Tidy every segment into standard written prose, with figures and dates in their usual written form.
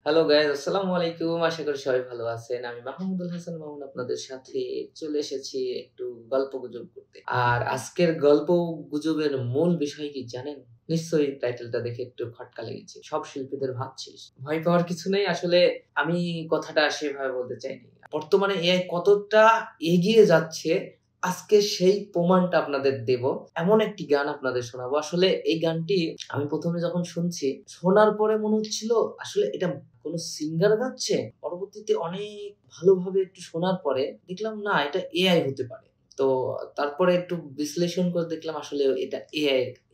Hello guys, আসসালামু আলাইকুম। আশা করি সবাই ভালো আছেন। আমি মাহমুদুল হাসান মামুন আপনাদের সাথে চলে এসেছি একটু গল্পগুজব করতে। আর আজকের গল্পগুজবের মূল বিষয় কি জানেন? নিশ্চয়ই টাইটেলটা দেখে একটু খটকা লেগেছে। সব শিল্পীদের ভাত শেষ। ভয় পাওয়ার কিছু নেই। আসলে আমি কথাটা সেভাবে বলতে চাইনি। বর্তমানে এআই কতটা এগিয়ে যাচ্ছে আজকে সেই প্রমাণটা আপনাদের দেব। এমন একটি গান আপনাদের শোনাবো। আসলে এই গানটি আমি ১ম এ যখন শুনছি, শোনার পরে মনে হচ্ছিল আসলে এটা কোনো সিঙ্গার গাচ্ছে। পরবর্তীতে অনেক ভালোভাবে একটু শোনার পরে দেখলাম না, এটা এআই হতে পারে। তো তারপরে একটু বিশ্লেষণ করে দেখলাম আসলে এটা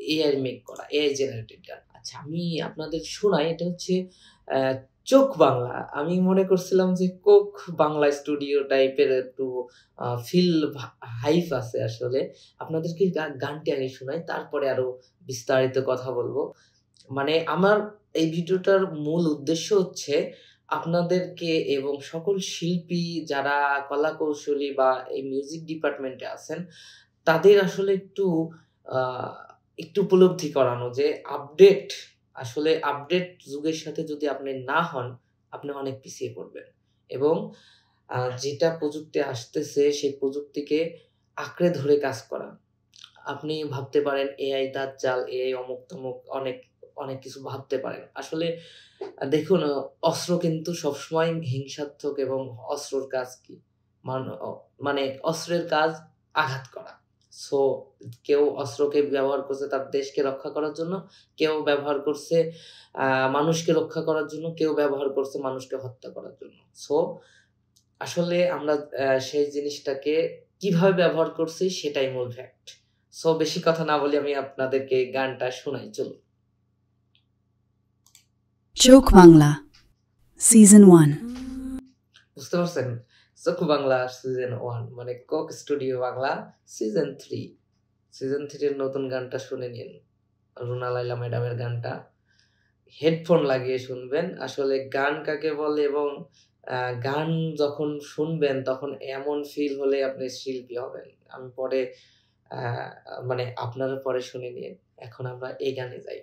এআই মেক করা, এআই জেনারেটেড গান। আচ্ছা, আমি আপনাদের শোনাই। এটা হচ্ছে অ্যা চোখ বাংলা। আমি মনে করছিলাম যে কোক বাংলা স্টুডিও টাইপের একটু ফিল হাইপ আছে আসলে। আপনাদেরকে গানটি আগে শোনাই, তারপরে আরো বিস্তারিত কথা বলব। মানে আমার এই ভিডিওটার মূল উদ্দেশ্য হচ্ছে আপনাদেরকে এবং সকল শিল্পী যারা কলাকৌশলী বা এই মিউজিক ডিপার্টমেন্টে আছেন, তাদের আসলে আ একটু উপলব্ধি করানো যে আপডেট যুগের সাথে যদি আপনি না হন, আপনি অনেক পিছিয়ে পড়বেন। এবং যেটা প্রযুক্তি আসতেছে সেই প্রযুক্তিকে আঁকড়ে ধরে কাজ করা। আপনি ভাবতে পারেন এআই দাজ্জাল, এআই অমুক-তমুক অনেক কিছু ভাবতে পারেন। আসলে দেখুন, অস্ত্র কিন্তু সবসময় হিংসাত্মক এবং অস্ত্রর কাজ কি? মান অ মানে অস্ত্রের কাজ আঘাত করা। সো কেউ অস্ত্রকে ব্যবহার করছে তার দেশকে রক্ষা করার জন্য, কেউ ব্যবহার করছে আ মানুষকে রক্ষা করার জন্য, কেউ ব্যবহার করছে মানুষকে হত্যা করার জন্য। সো আসলে আমরা সেই জিনিসটাকে কিভাবে ব্যবহার করছি সেটাই মূল ফ্যাক্ট। সো বেশি কথা না বলে আমি আপনাদেরকে গানটা শোনাই, চলুন। চোখ বাংলা সিজন 1। বুঝতে পারছেন? চোখ বাংলা সিজন 1 মানে Coke studio Bangla season 3। Season 3 এর নতুন গানটা শুনে নিন। রুনা লায়লা ম্যাডামের গানটা। হেডফোন লাগিয়ে শুনবেন। আসলে গান কাকে বলে এবং গান যখন শুনবেন তখন এমন ফিল হলে আপনি শিল্পী হবেন। আমি পরে আ মানে আপনারা পরে শুনে নিন। এখন আমরা এই গানে যাই।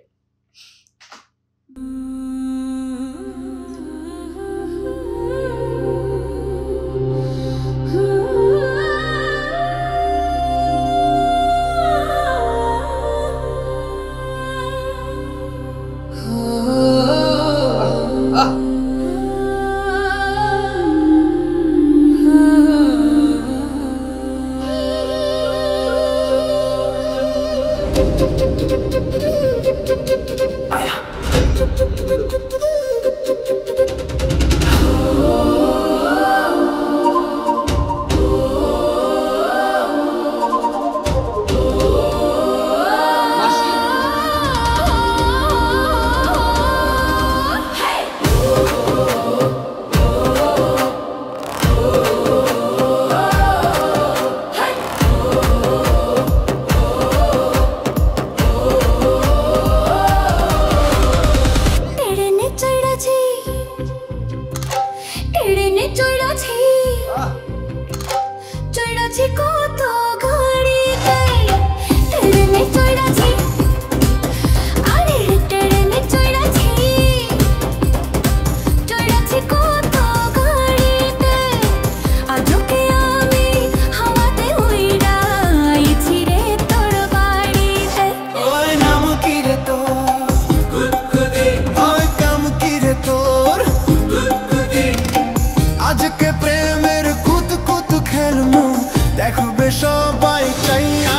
সবাই চাইয়া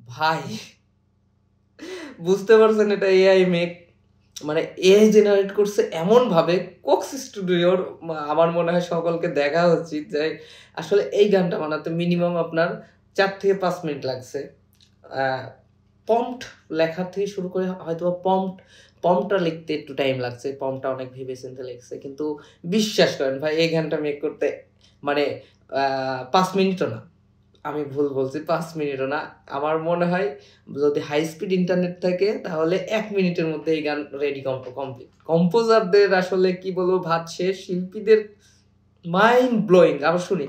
ভাই, বুঝতে পারছেন এটা এআই মেক, মানে এআই জেনারেট করছে এমনভাবে। কোকস স্টুডিওর আমার মনে হয় সকলকে দেখা উচিত যে আসলে এই গানটা বানাতে মিনিমাম আপনার ৪ থেকে ৫ মিনিট লাগছে। প্রম্পট লেখার থেকে শুরু করে হয়তোবা প্রম্পটটা লিখতে একটু টাইম লাগছে। প্রম্পটটা অনেক ভেবে চিন্তে লিখছে। কিন্তু বিশ্বাস করেন ভাই, এই গানটা মেক করতে মানে ৫ মিনিটও না। আমি ভুল বলছি, ৫ মিনিটও না। আমার মনে হয় যদি হাই স্পিড ইন্টারনেট থাকে তাহলে ১ মিনিটের মধ্যে এই গান রেডি কমপ্লিট। কম্পোজারদের আসলে কি বলবো, ভাত শেষ। শিল্পীদের মাইন্ড ব্লোয়িং। আবার শুনি।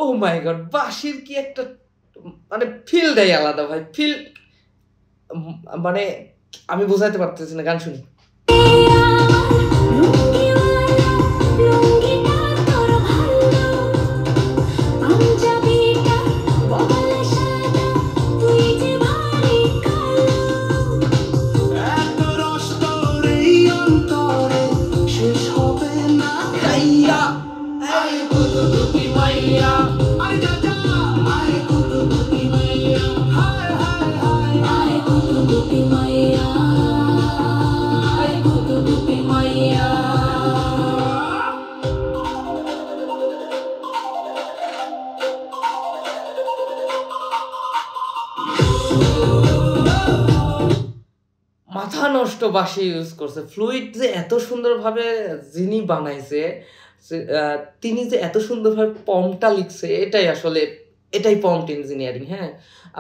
ও মাই গড, বাঁশির কি একটা মানে ফিল দেয় আলাদা ভাই, ফিল মানে আমি বোঝাতে পারতেছি না, গান শুনি। মাথা নষ্ট বাঁশি ইউজ করছে, ফ্লুইড যে এত সুন্দরভাবে যিনি বানাইছে তিনি যে এত সুন্দরভাবে পম্পটা লিখছে, এটাই পম্পট ইঞ্জিনিয়ারিং। হ্যাঁ,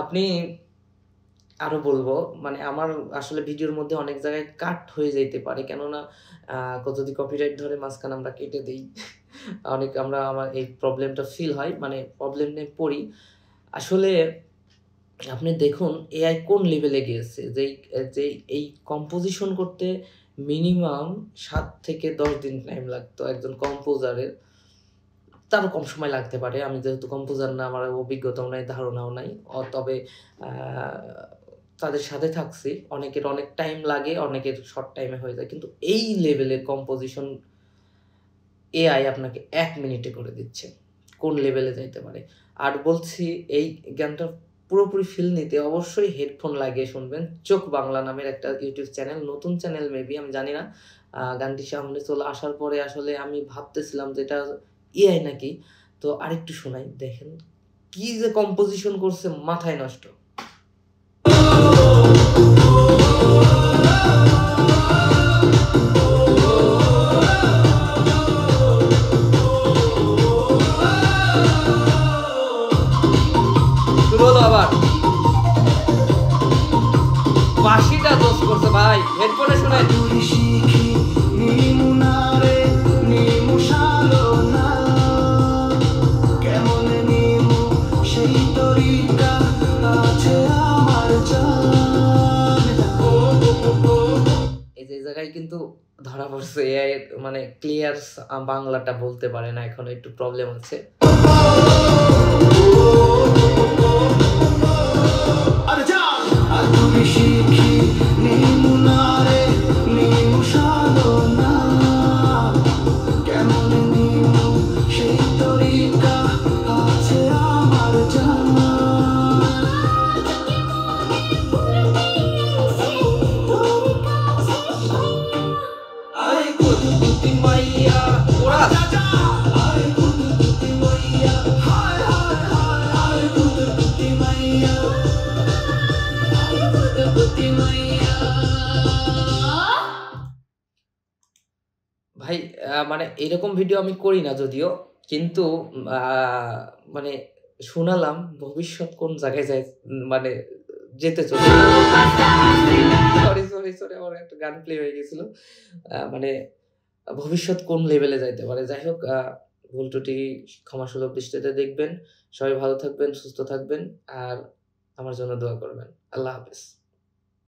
আপনি আরো বলবো মানে আমার আসলে ভিডিওর মধ্যে অনেক জায়গায় কাট হয়ে যাইতে পারে, কেননা যদি কপিরাইট ধরে মাঝখানে আমরা কেটে দিই আমার এই প্রবলেমটা ফিল হয়, মানে প্রবলেম নিয়ে পড়ি। আসলে আপনি দেখুন এআই কোন লেভেলে গিয়েছে, যে এই কম্পোজিশন করতে মিনিমাম 7 থেকে 10 দিন টাইম লাগতো একজন কম্পোজারের, তারও কম সময় লাগতে পারে। আমি যেহেতু কম্পোজার না, আমার অভিজ্ঞতাও নাই, ধারণাও নাই, তবে তাদের সাথে থাকছি, অনেকের অনেক টাইম লাগে, অনেকের শর্ট টাইমে হয়ে যায়, কিন্তু এই লেভেলের কম্পোজিশন এআই আপনাকে 1 মিনিটে করে দিচ্ছে। কোন লেভেলে যাইতে পারে। আর বলছি এই গানটা পুরোপুরি ফিল নিতে অবশ্যই হেডফোন লাগিয়ে শুনবেন। চোখ বাংলা নামের একটা ইউটিউব চ্যানেল, নতুন চ্যানেল মেবি, আমি জানি না। গানটি সামনে চলে আসার পরে আসলে আমি ভাবতেছিলাম যে এটা এআই নাকি, তো আরেকটু শোনাই, দেখেন কি যে কম্পোজিশন করছে, মাথায় নষ্ট। আবার বাঁশিটা দোষ করছে ভাই, হেডফোনে শুনে। এই যে জায়গায় কিন্তু ধরা পড়ছে এআই মানে ক্লিয়ার বাংলাটা বলতে পারে না, এখন একটু প্রবলেম আছে। ভাই মানে এরকম ভিডিও আমি করি না যদিও, কিন্তু মানে শোনালাম ভবিষ্যৎ কোন জায়গায় যায়, মানে যেতে চলে। সরি আমার একটা গান প্লে হয়ে গেছিল। মানে ভবিষ্যৎ কোন লেভেলে যাইতে পারে। যাই হোক, ভুল ত্রুটি ক্ষমাসুলভ দৃষ্টিতে দেখবেন। সবাই ভালো থাকবেন, সুস্থ থাকবেন, আর আমার জন্য দোয়া করবেন। আল্লাহ হাফেজ।